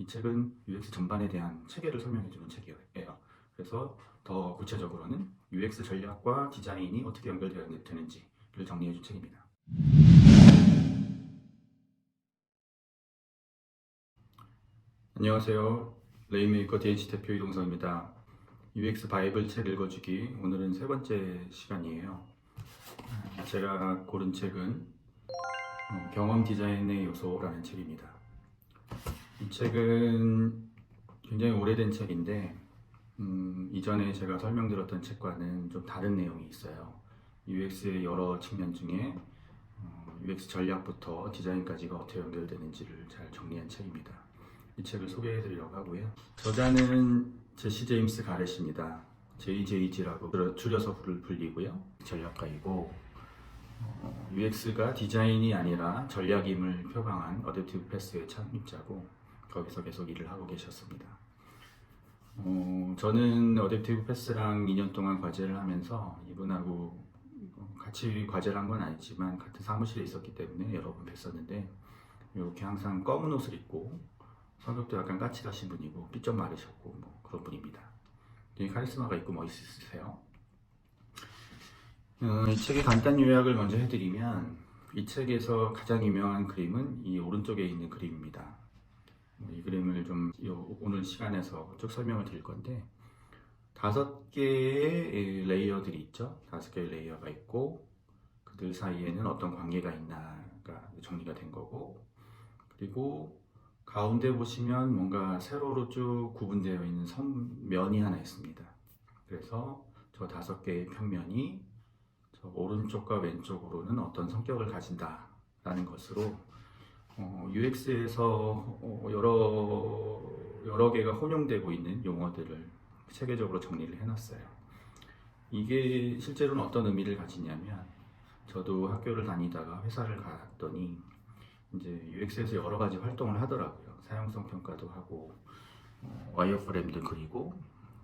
이 책은 UX 전반에 대한 체계를 설명해주는 책이에요. 그래서 더 구체적으로는 UX 전략과 디자인이 어떻게 연결되어야 되는지를 정리해준 책입니다. 안녕하세요. 레인메이커 DH 대표 이동성입니다. UX 바이블 책 읽어주기, 오늘은 세 번째 시간이에요. 제가 고른 책은 경험 디자인의 요소라는 책입니다. 이 책은 굉장히 오래된 책인데 이전에 제가 설명드렸던 책과는 좀 다른 내용이 있어요. UX의 여러 측면 중에 UX 전략부터 디자인까지가 어떻게 연결되는지를 잘 정리한 책입니다. 이 책을 소개해드리려고 하고요. 저자는 제시 제임스 가렛입니다. JJG라고 줄여서 불리고요. 전략가이고 UX가 디자인이 아니라 전략임을 표방한 어댑티브 패스의 창립자고 거기서 계속 일을 하고 계셨습니다. 저는 어댑티브 패스랑 2년 동안 과제를 하면서 이분하고 같이 과제를 한 건 아니지만 같은 사무실에 있었기 때문에 여러 번 뵀었는데 이렇게 항상 검은 옷을 입고 성격도 약간 까칠하신 분이고 삐쩍 마르셨고 뭐 그런 분입니다. 되게 카리스마가 있고 멋있으세요. 이 책의 간단 요약을 먼저 해드리면 이 책에서 가장 유명한 그림은 이 오른쪽에 있는 그림입니다. 이 그림을 좀 오늘 시간에서 쭉 설명을 드릴 건데 5개의 레이어들이 있죠. 5개의 레이어가 있고 그들 사이에는 어떤 관계가 있나가 정리가 된 거고, 그리고 가운데 보시면 뭔가 세로로 쭉 구분되어 있는 선면이 하나 있습니다. 그래서 저 5개의 평면이 저 오른쪽과 왼쪽으로는 어떤 성격을 가진다라는 것으로 UX에서 여러 개가 혼용되고 있는 용어들을 체계적으로 정리를 해놨어요. 이게 실제로는 어떤 의미를 가지냐면, 저도 학교를 다니다가 회사를 갔더니 이제 UX에서 여러 가지 활동을 하더라고요. 사용성 평가도 하고 와이어프레임도 그리고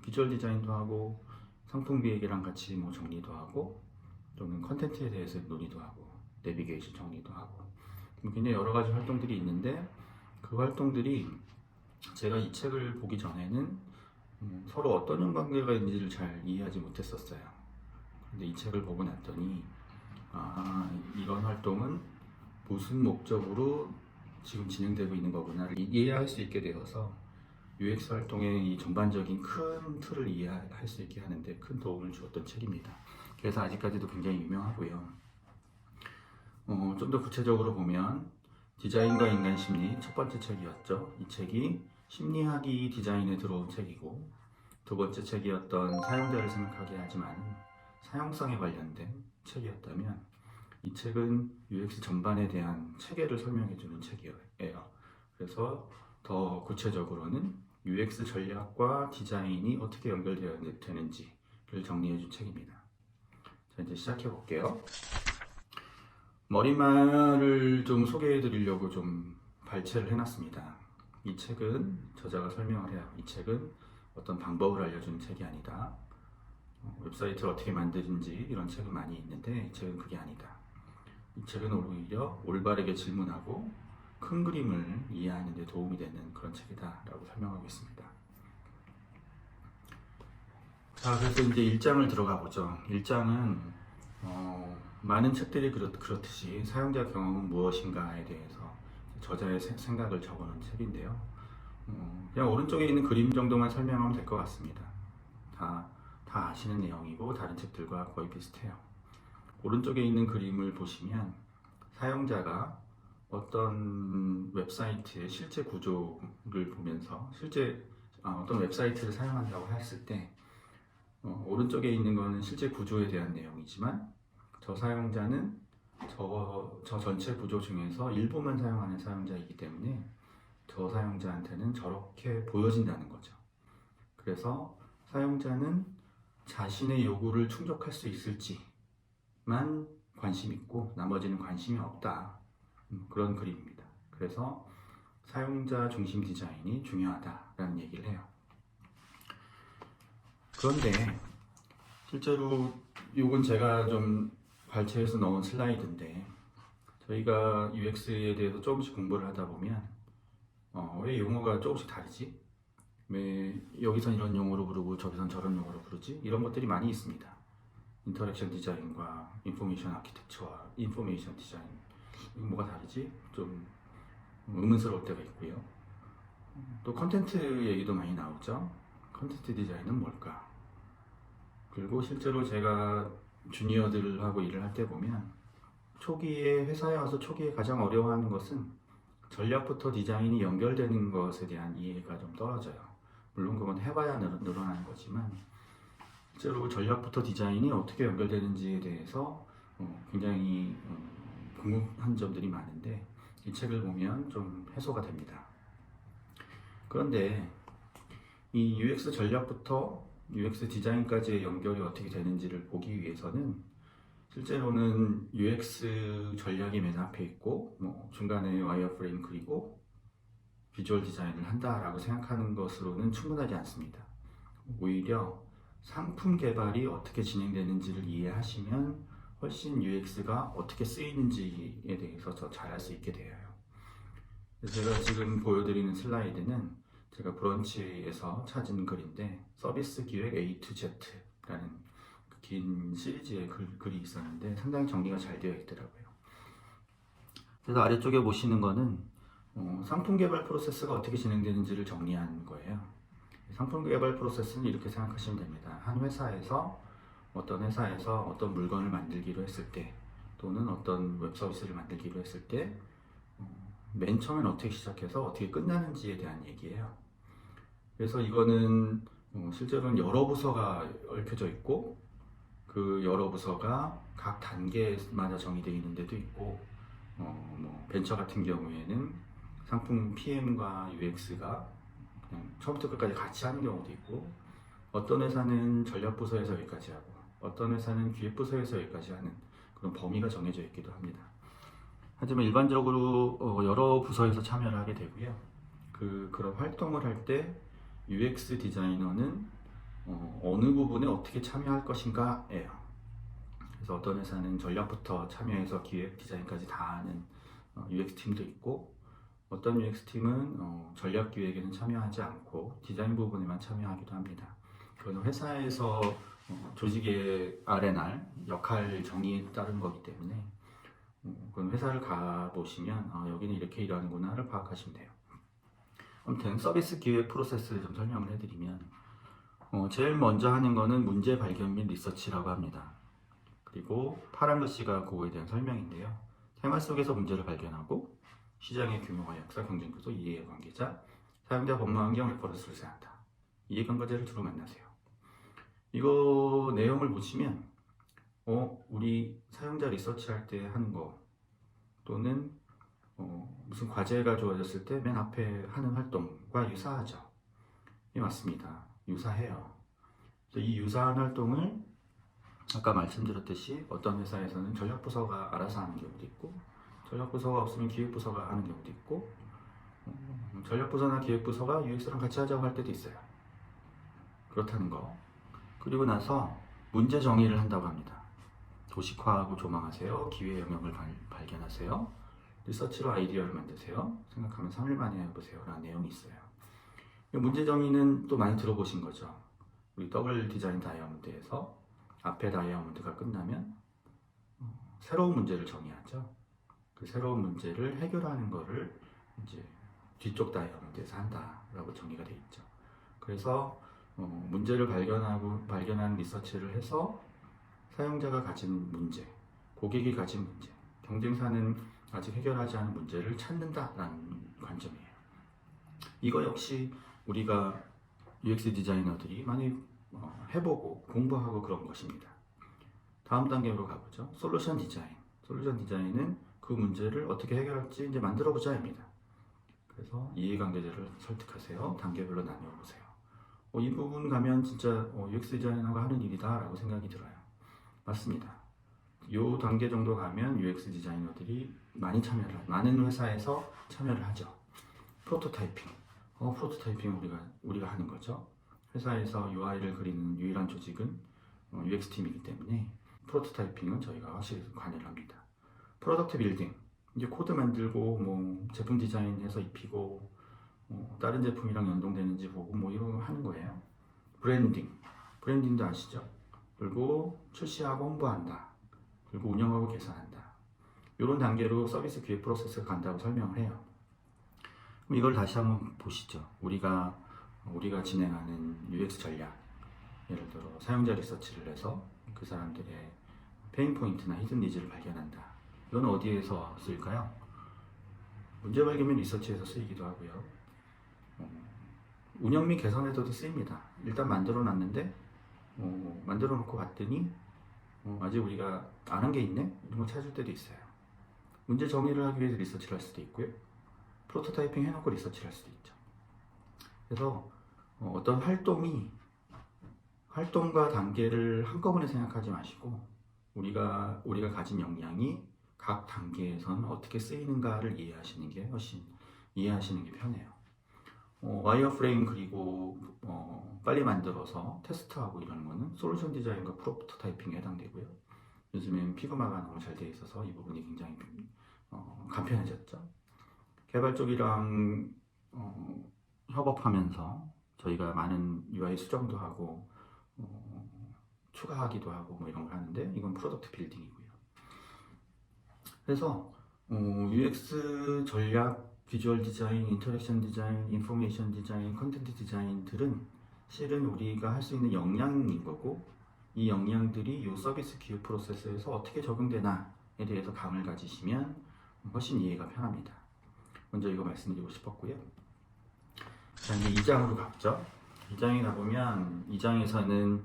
비주얼 디자인도 하고 상품 기획이랑 같이 뭐 정리도 하고 또는 컨텐츠에 대해서 논의도 하고 내비게이션 정리도 하고 굉장히 여러 가지 활동들이 있는데, 그 활동들이 제가 이 책을 보기 전에는 서로 어떤 연관계가 있는지를 잘 이해하지 못했었어요. 근데 이 책을 보고 났더니 이런 활동은 무슨 목적으로 지금 진행되고 있는 거구나를 이해할 수 있게 되어서 UX 활동의 이 전반적인 큰 틀을 이해할 수 있게 하는데 큰 도움을 주었던 책입니다. 그래서 아직까지도 굉장히 유명하고요. 좀 더 구체적으로 보면 디자인과 인간 심리 첫 번째 책이었죠. 이 책이 심리학이 디자인에 들어온 책이고, 두 번째 책이었던 사용자를 생각하게 하지만 사용성에 관련된 책이었다면 이 책은 UX 전반에 대한 체계를 설명해주는 책이에요. 그래서 더 구체적으로는 UX 전략과 디자인이 어떻게 연결되어야 되는지를 정리해준 책입니다. 자, 이제 시작해 볼게요. 머리말을 좀 소개해 드리려고 좀 발췌를 해놨습니다. 이 책은 저자가 설명을 해요. 이 책은 어떤 방법을 알려주는 책이 아니다. 웹사이트를 어떻게 만드는지 이런 책은 많이 있는데 이 책은 그게 아니다. 이 책은 오히려 올바르게 질문하고 큰 그림을 이해하는 데 도움이 되는 그런 책이다 라고 설명하고 있습니다. 자, 그래서 이제 1장을 들어가 보죠. 1장은 많은 책들이 그렇듯이 사용자 경험은 무엇인가에 대해서 저자의 생각을 적어놓은 책인데요. 그냥 오른쪽에 있는 그림 정도만 설명하면 될 것 같습니다. 다 아시는 내용이고 다른 책들과 거의 비슷해요. 오른쪽에 있는 그림을 보시면 사용자가 어떤 웹사이트의 실제 구조를 보면서 어떤 웹사이트를 사용한다고 했을 때 오른쪽에 있는 것은 실제 구조에 대한 내용이지만 저 사용자는 저 전체 구조 중에서 일부만 사용하는 사용자이기 때문에 저 사용자한테는 저렇게 보여진다는 거죠. 그래서 사용자는 자신의 요구를 충족할 수 있을지만 관심 있고 나머지는 관심이 없다. 그런 그림입니다. 그래서 사용자 중심 디자인이 중요하다라는 얘기를 해요. 그런데 실제로 이건 제가 좀 발췌해서 넣은 슬라이드인데, 저희가 UX에 대해서 조금씩 공부를 하다 보면 왜 용어가 조금씩 다르지? 왜 여기선 이런 용어로 부르고 저기선 저런 용어로 부르지? 이런 것들이 많이 있습니다. 인터랙션 디자인과 인포메이션 아키텍처와 인포메이션 디자인 뭐가 다르지? 좀 의문스러울 때가 있고요. 또 컨텐트 얘기도 많이 나오죠. 컨텐트 디자인은 뭘까? 그리고 실제로 제가 주니어들하고 일을 할 때 보면 초기에 회사에 와서 초기에 가장 어려워하는 것은 전략부터 디자인이 연결되는 것에 대한 이해가 좀 떨어져요. 물론 그건 해봐야 늘어나는 거지만 실제로 전략부터 디자인이 어떻게 연결되는지에 대해서 굉장히 궁금한 점들이 많은데 이 책을 보면 좀 해소가 됩니다. 그런데 이 UX 전략부터 UX 디자인까지의 연결이 어떻게 되는지를 보기 위해서는 실제로는 UX 전략이 맨 앞에 있고 중간에 와이어프레임 그리고 비주얼 디자인을 한다라고 생각하는 것으로는 충분하지 않습니다. 오히려 상품 개발이 어떻게 진행되는지를 이해하시면 훨씬 UX가 어떻게 쓰이는지에 대해서 더 잘 알 수 있게 되어요. 제가 지금 보여드리는 슬라이드는 제가 브런치에서 찾은 글인데 서비스 기획 A to Z라는 긴 시리즈의 글이 있었는데 상당히 정리가 잘 되어 있더라고요. 그래서 아래쪽에 보시는 거는 상품 개발 프로세스가 어떻게 진행되는지를 정리한 거예요. 상품 개발 프로세스는 이렇게 생각하시면 됩니다. 한 회사에서 어떤 물건을 만들기로 했을 때 또는 어떤 웹 서비스를 만들기로 했을 때 맨 처음엔 어떻게 시작해서 어떻게 끝나는지에 대한 얘기예요. 그래서 이거는 실제로는 여러 부서가 얽혀져 있고 그 여러 부서가 각 단계마다 정의되어 있는 데도 있고 벤처 같은 경우에는 상품 PM과 UX가 그냥 처음부터 끝까지 같이 하는 경우도 있고 어떤 회사는 전략부서에서 여기까지 하고 어떤 회사는 기획부서에서 여기까지 하는 그런 범위가 정해져 있기도 합니다. 하지만 일반적으로 여러 부서에서 참여를 하게 되고요. 그런 활동을 할 때 UX 디자이너는 어느 부분에 어떻게 참여할 것인가예요. 그래서 어떤 회사는 전략부터 참여해서 기획 디자인까지 다 하는 UX 팀도 있고 어떤 UX 팀은 전략 기획에는 참여하지 않고 디자인 부분에만 참여하기도 합니다. 그건 회사에서 조직의 R&R 역할 정의에 따른 거기 때문에 그건 회사를 가보시면 여기는 이렇게 일하는구나를 파악하시면 돼요. 아무튼 서비스 기획 프로세스를 좀 설명을 해드리면 제일 먼저 하는 거는 문제 발견 및 리서치라고 합니다. 그리고 파란 글씨가 그거에 대한 설명인데요. 생활 속에서 문제를 발견하고 시장의 규모와 역사, 경쟁 구조, 이해관계자, 사용자 법무 환경 레퍼런스를 제한한다. 이해관계자를 주로 만나세요. 이거 내용을 보시면 우리 사용자 리서치할 때 하는 거 또는 무슨 과제가 주어졌을 때 맨 앞에 하는 활동과 유사하죠. 예, 맞습니다. 유사해요. 그래서 이 유사한 활동을 아까 말씀드렸듯이 어떤 회사에서는 전략부서가 알아서 하는 경우도 있고 전략부서가 없으면 기획부서가 하는 경우도 있고 전략부서나 기획부서가 UX랑 같이 하자고 할 때도 있어요. 그렇다는 거. 그리고 나서 문제 정의를 한다고 합니다. 도식화하고 조망하세요. 기회 영역을 발견하세요. 리서치로 아이디어를 만드세요. 생각하면 3일 만에 해보세요. 라는 내용이 있어요. 문제 정의는 또 많이 들어보신 거죠. 우리 더블 디자인 다이아몬드에서 앞에 다이아몬드가 끝나면 새로운 문제를 정의하죠. 그 새로운 문제를 해결하는 거를 이제 뒤쪽 다이아몬드에서 한다라고 정의가 되어 있죠. 그래서 문제를 발견한 리서치를 해서 사용자가 가진 문제, 고객이 가진 문제, 경쟁사는 아직 해결하지 않은 문제를 찾는다라는 관점이에요. 이거 역시 우리가 UX 디자이너들이 많이 해보고 공부하고 그런 것입니다. 다음 단계로 가보죠. 솔루션 디자인. 솔루션 디자인은 그 문제를 어떻게 해결할지 이제 만들어보자입니다. 그래서 이해관계자를 설득하세요. 단계별로 나누어보세요. 이 부분 가면 진짜 UX 디자이너가 하는 일이다 라고 생각이 들어요. 맞습니다. 이 단계 정도 가면 UX 디자이너들이 많은 회사에서 참여를 하죠. 프로토타이핑. 프로토타이핑 우리가 하는 거죠. 회사에서 UI를 그리는 유일한 조직은 UX 팀이기 때문에 프로토타이핑은 저희가 확실히 관여를 합니다. 프로덕트 빌딩. 이제 코드 만들고 제품 디자인해서 입히고 다른 제품이랑 연동되는지 보고 뭐 이런 거 하는 거예요. 브랜딩도 아시죠? 그리고 출시하고 홍보한다. 그리고 운영하고 개선한다. 이런 단계로 서비스 기획 프로세스가 간다고 설명을 해요. 그럼 이걸 다시 한번 보시죠. 우리가 진행하는 UX 전략, 예를 들어 사용자 리서치를 해서 그 사람들의 페인 포인트나 히든 니즈를 발견한다. 이건 어디에서 쓸까요? 문제 발견 및 리서치에서 쓰이기도 하고요. 운영 및 개선에서도 쓰입니다. 일단 만들어 놨는데 만들어 놓고 봤더니 아직 우리가 안 한 게 있네? 이런 걸 찾을 때도 있어요. 문제 정의를 하기 위해서 리서치를 할 수도 있고요. 프로토타이핑 해놓고 리서치를 할 수도 있죠. 그래서 어떤 활동과 단계를 한꺼번에 생각하지 마시고 우리가 가진 역량이 각 단계에서는 어떻게 쓰이는가를 이해하시는 게 훨씬 이해하시는 게 편해요. 와이어프레임 그리고 빨리 만들어서 테스트하고 이런 거는 솔루션 디자인과 프로토타이핑에 해당되고요. 요즘엔 피그마가 너무 잘 되어 있어서 이 부분이 굉장히 간편해졌죠. 개발 쪽이랑 협업하면서 저희가 많은 UI 수정도 하고 추가하기도 하고 뭐 이런 걸 하는데 이건 프로덕트 빌딩이고요. 그래서 UX 전략, 비주얼 디자인, 인터랙션 디자인, 인포메이션 디자인, 컨텐트 디자인들은 실은 우리가 할 수 있는 역량인 거고 이 역량들이 이 서비스 기획 프로세스에서 어떻게 적용되나에 대해서 감을 가지시면 훨씬 이해가 편합니다. 먼저 이거 말씀드리고 싶었고요. 자, 이제 2장으로 가보죠. 2장에 가보면 2장에서는